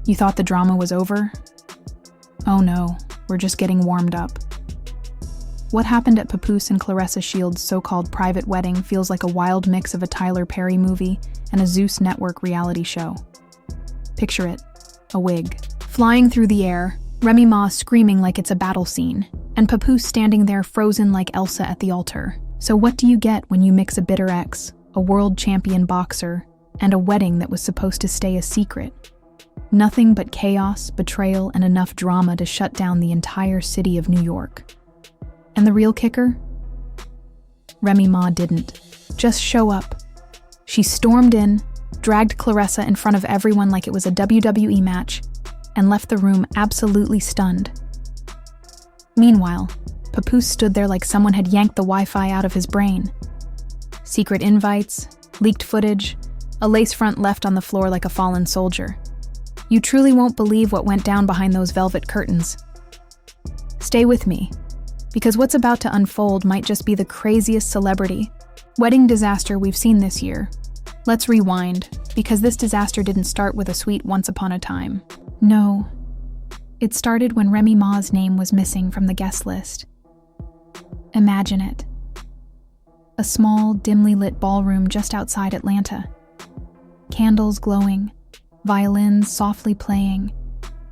You thought the drama was over? Oh no, we're just getting warmed up. What happened at Papoose and Claressa Shields' so-called private wedding feels like a wild mix of a Tyler Perry movie and a Zeus Network reality show. Picture it, a wig. Flying through the air, Remy Ma screaming like it's a battle scene, and Papoose standing there frozen like Elsa at the altar. So what do you get when you mix a bitter ex, a world champion boxer, and a wedding that was supposed to stay a secret? Nothing but chaos, betrayal, and enough drama to shut down the entire city of New York. And the real kicker? Remy Ma didn't just show up. She stormed in, dragged Claressa in front of everyone like it was a WWE match, and left the room absolutely stunned. Meanwhile, Papoose stood there like someone had yanked the Wi-Fi out of his brain. Secret invites, leaked footage, a lace front left on the floor like a fallen soldier. You truly won't believe what went down behind those velvet curtains. Stay with me, because what's about to unfold might just be the craziest celebrity wedding disaster we've seen this year. Let's rewind, because this disaster didn't start with a sweet once upon a time. No, it started when Remy Ma's name was missing from the guest list. Imagine it. A small, dimly lit ballroom just outside Atlanta. Candles glowing, violins softly playing,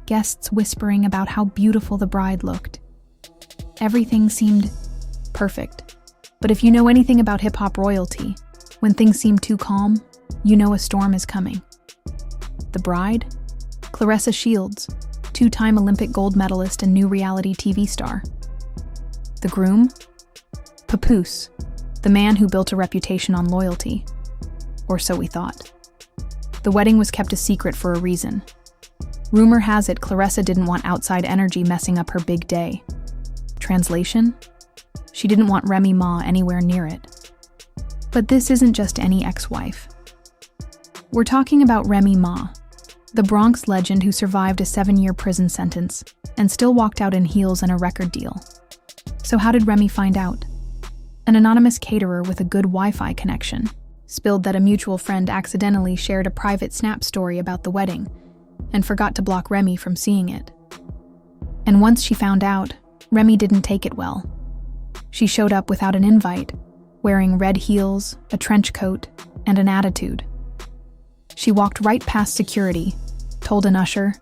guests whispering about how beautiful the bride looked. Everything seemed perfect. But if you know anything about hip-hop royalty, when things seem too calm, you know a storm is coming. The bride? Claressa Shields, two-time Olympic gold medalist and new reality TV star. The groom? Papoose, the man who built a reputation on loyalty. Or so we thought. The wedding was kept a secret for a reason. Rumor has it Claressa didn't want outside energy messing up her big day. Translation? She didn't want Remy Ma anywhere near it. But this isn't just any ex-wife. We're talking about Remy Ma, the Bronx legend who survived a 7-year prison sentence and still walked out in heels and a record deal. So how did Remy find out? An anonymous caterer with a good Wi-Fi connection spilled that a mutual friend accidentally shared a private Snap story about the wedding and forgot to block Remy from seeing it. And once she found out, Remy didn't take it well. She showed up without an invite, wearing red heels, a trench coat, and an attitude. She walked right past security, told an usher,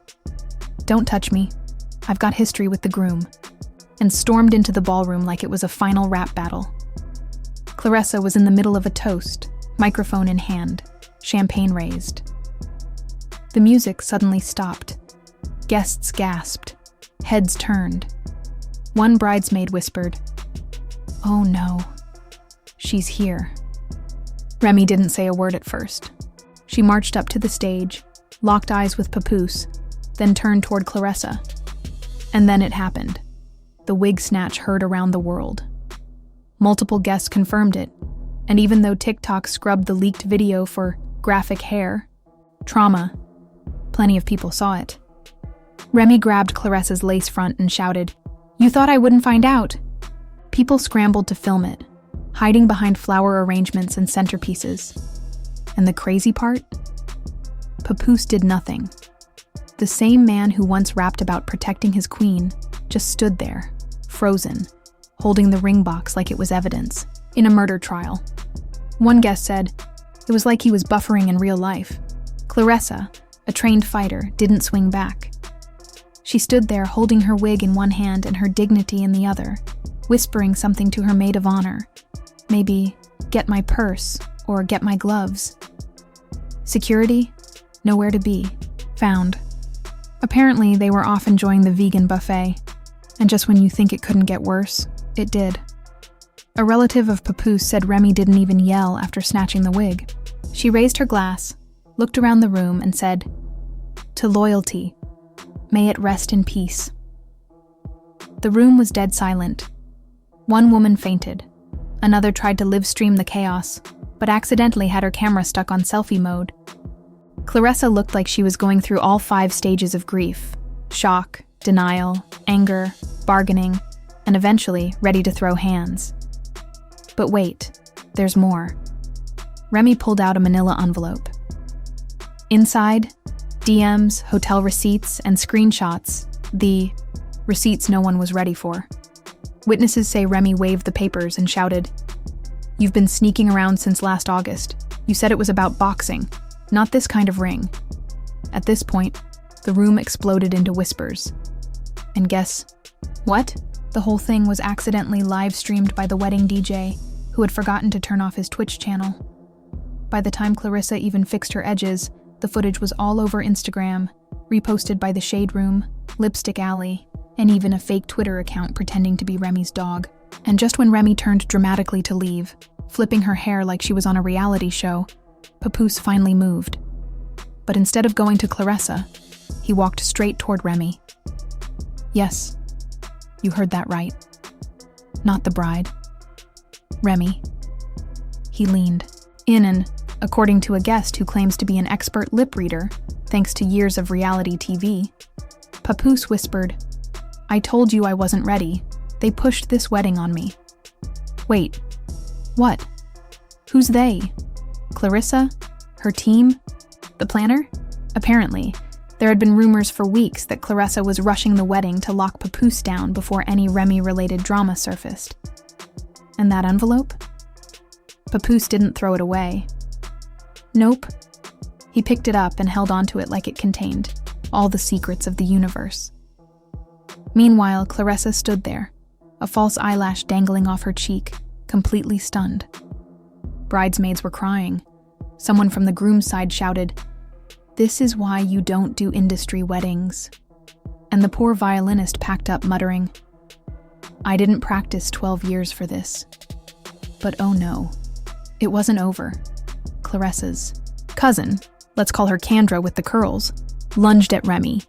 "Don't touch me, I've got history with the groom," and stormed into the ballroom like it was a final rap battle. Claressa was in the middle of a toast, microphone in hand, champagne raised. The music suddenly stopped. Guests gasped, heads turned. One bridesmaid whispered, "Oh no, she's here." Remy didn't say a word at first. She marched up to the stage, locked eyes with Papoose, then turned toward Claressa. And then it happened. The wig snatch heard around the world. Multiple guests confirmed it, and even though TikTok scrubbed the leaked video for graphic hair, trauma, plenty of people saw it. Remy grabbed Claressa's lace front and shouted, "You thought I wouldn't find out?" People scrambled to film it, hiding behind flower arrangements and centerpieces. And the crazy part? Papoose did nothing. The same man who once rapped about protecting his queen just stood there, frozen, holding the ring box like it was evidence, in a murder trial. One guest said, it was like he was buffering in real life. Claressa, a trained fighter, didn't swing back. She stood there holding her wig in one hand and her dignity in the other, whispering something to her maid of honor. Maybe, "Get my purse," or "Get my gloves." Security? Nowhere to be. Found. Apparently, they were off enjoying the vegan buffet, and just when you think it couldn't get worse, it did. A relative of Papoose said Remy didn't even yell after snatching the wig. She raised her glass, looked around the room, and said, "To loyalty, may it rest in peace." The room was dead silent. One woman fainted. Another tried to live stream the chaos, but accidentally had her camera stuck on selfie mode. Claressa looked like she was going through all 5 stages of grief: shock, denial, anger, bargaining, and eventually ready to throw hands. But wait, there's more. Remy pulled out a manila envelope. Inside, DMs, hotel receipts, and screenshots. The receipts no one was ready for. Witnesses say Remy waved the papers and shouted, "You've been sneaking around since last August. You said it was about boxing, not this kind of ring." At this point, the room exploded into whispers. And guess what? The whole thing was accidentally live-streamed by the wedding DJ, who had forgotten to turn off his Twitch channel. By the time Claressa even fixed her edges, the footage was all over Instagram, reposted by the Shade Room, Lipstick Alley, and even a fake Twitter account pretending to be Remy's dog. And just when Remy turned dramatically to leave, flipping her hair like she was on a reality show, Papoose finally moved. But instead of going to Claressa, he walked straight toward Remy. Yes, you heard that right. Not the bride. Remy. He leaned in and, according to a guest who claims to be an expert lip reader, thanks to years of reality TV, Papoose whispered, "I told you I wasn't ready. They pushed this wedding on me." Wait, what? Who's they? Claressa? Her team? The planner? Apparently, there had been rumors for weeks that Claressa was rushing the wedding to lock Papoose down before any Remy-related drama surfaced. And that envelope? Papoose didn't throw it away. Nope. He picked it up and held onto it like it contained all the secrets of the universe. Meanwhile, Claressa stood there, a false eyelash dangling off her cheek, completely stunned. Bridesmaids were crying. Someone from the groom's side shouted, "This is why you don't do industry weddings." And the poor violinist packed up, muttering, "I didn't practice 12 years for this." But oh no, it wasn't over. Claressa's cousin, let's call her Kendra with the curls, lunged at Remy.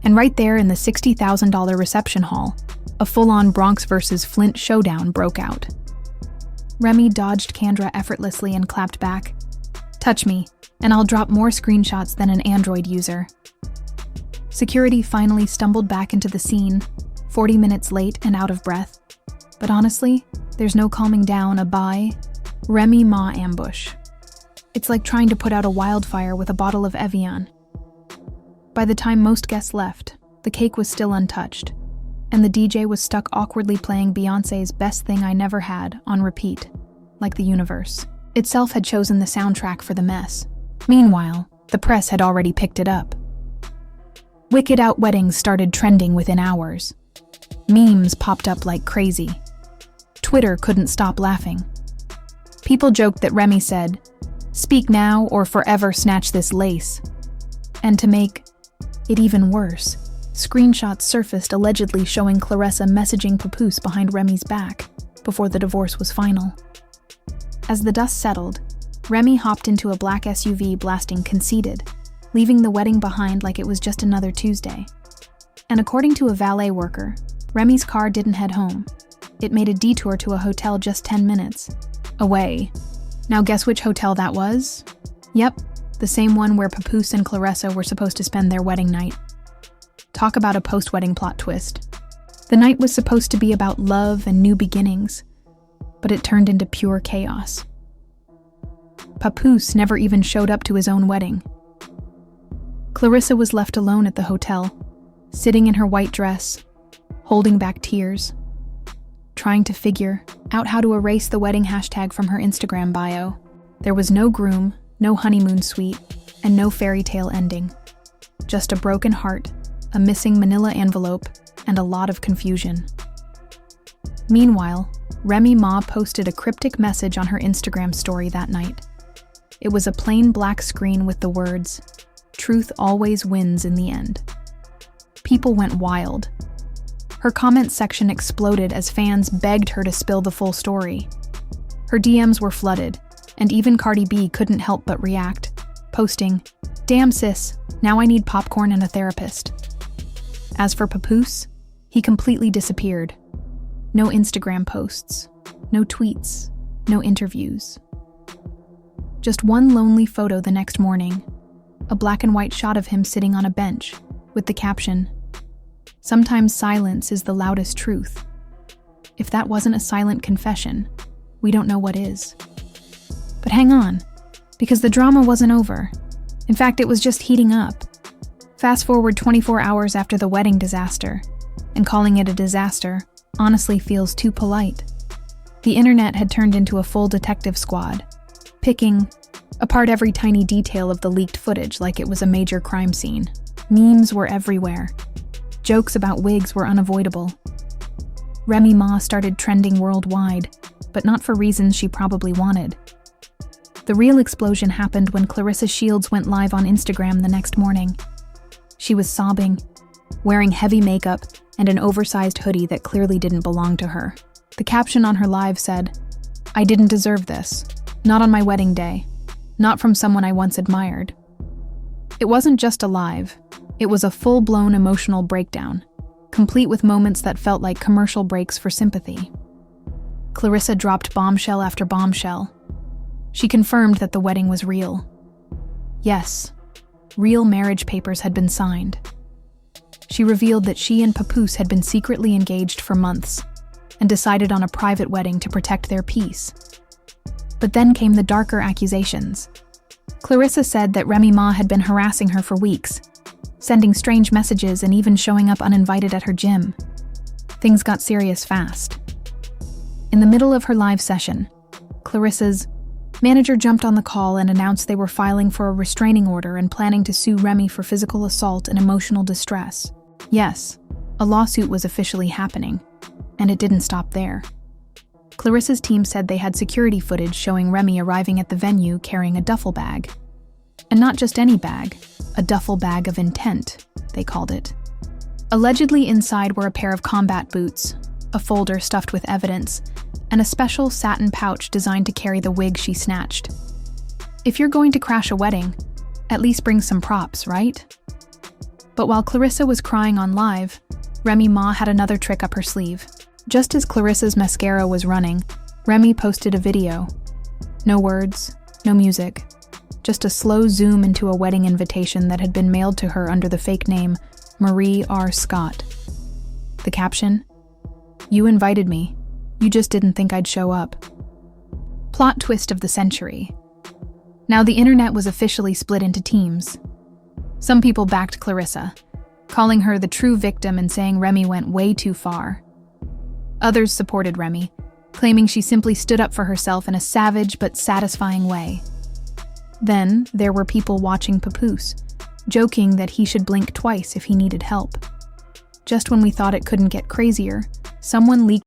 And right there in the $60,000 reception hall, a full-on Bronx versus Flint showdown broke out. Remy dodged Kendra effortlessly and clapped back, "Touch me, and I'll drop more screenshots than an Android user." Security finally stumbled back into the scene, 40 minutes late and out of breath. But honestly, there's no calming down a Remy Ma ambush. It's like trying to put out a wildfire with a bottle of Evian. By the time most guests left, the cake was still untouched, and the DJ was stuck awkwardly playing Beyoncé's Best Thing I Never Had on repeat, like the universe itself had chosen the soundtrack for the mess. Meanwhile, the press had already picked it up. Wicked Out weddings started trending within hours. Memes popped up like crazy. Twitter couldn't stop laughing. People joked that Remy said, "Speak now or forever snatch this lace." And to make it even worse, screenshots surfaced allegedly showing Claressa messaging Papoose behind Remy's back before the divorce was final. As the dust settled, Remy hopped into a black SUV blasting "Conceited," leaving the wedding behind like it was just another Tuesday. And according to a valet worker, Remy's car didn't head home. It made a detour to a hotel just 10 minutes away. Now guess which hotel that was? Yep, the same one where Papoose and Claressa were supposed to spend their wedding night. Talk about a post-wedding plot twist. The night was supposed to be about love and new beginnings, but it turned into pure chaos. Papoose never even showed up to his own wedding. Claressa was left alone at the hotel, sitting in her white dress, holding back tears, trying to figure out how to erase the wedding hashtag from her Instagram bio. There was no groom, no honeymoon suite, and no fairy tale ending. Just a broken heart, a missing manila envelope, and a lot of confusion. Meanwhile, Remy Ma posted a cryptic message on her Instagram story that night. It was a plain black screen with the words, "Truth always wins in the end." People went wild. Her comment section exploded as fans begged her to spill the full story. Her DMs were flooded, and even Cardi B couldn't help but react, posting, "Damn sis, now I need popcorn and a therapist." As for Papoose, he completely disappeared. No Instagram posts, no tweets, no interviews. Just one lonely photo the next morning, a black and white shot of him sitting on a bench, with the caption, "Sometimes silence is the loudest truth." If that wasn't a silent confession, we don't know what is. But hang on, because the drama wasn't over. In fact, it was just heating up. Fast forward 24 hours after the wedding disaster, and calling it a disaster honestly feels too polite. The internet had turned into a full detective squad, picking apart every tiny detail of the leaked footage like it was a major crime scene. Memes were everywhere. Jokes about wigs were unavoidable. Remy Ma started trending worldwide, but not for reasons she probably wanted. The real explosion happened when Claressa Shields went live on Instagram the next morning. She was sobbing, wearing heavy makeup and an oversized hoodie that clearly didn't belong to her. The caption on her live said, "I didn't deserve this. Not on my wedding day. Not from someone I once admired." It wasn't just a live. It was a full-blown emotional breakdown, complete with moments that felt like commercial breaks for sympathy. Claressa dropped bombshell after bombshell. She confirmed that the wedding was real. Yes, real marriage papers had been signed. She revealed that she and Papoose had been secretly engaged for months and decided on a private wedding to protect their peace. But then came the darker accusations. Claressa said that Remy Ma had been harassing her for weeks, sending strange messages and even showing up uninvited at her gym. Things got serious fast. In the middle of her live session, Claressa's manager jumped on the call and announced they were filing for a restraining order and planning to sue Remy for physical assault and emotional distress. Yes, a lawsuit was officially happening, and it didn't stop there. Claressa's team said they had security footage showing Remy arriving at the venue carrying a duffel bag. And not just any bag, a duffel bag of intent, they called it. Allegedly inside were a pair of combat boots, a folder stuffed with evidence, and a special satin pouch designed to carry the wig she snatched. If you're going to crash a wedding, at least bring some props, right? But while Claressa was crying on live, Remy Ma had another trick up her sleeve. Just as Claressa's mascara was running, Remy posted a video. No words, no music, just a slow zoom into a wedding invitation that had been mailed to her under the fake name Marie R. Scott. The caption, "You invited me. You just didn't think I'd show up." Plot twist of the century. Now the internet was officially split into teams. Some people backed Claressa, calling her the true victim and saying Remy went way too far. Others supported Remy, claiming she simply stood up for herself in a savage but satisfying way. Then there were people watching Papoose, joking that he should blink twice if he needed help. Just when we thought it couldn't get crazier, someone leaked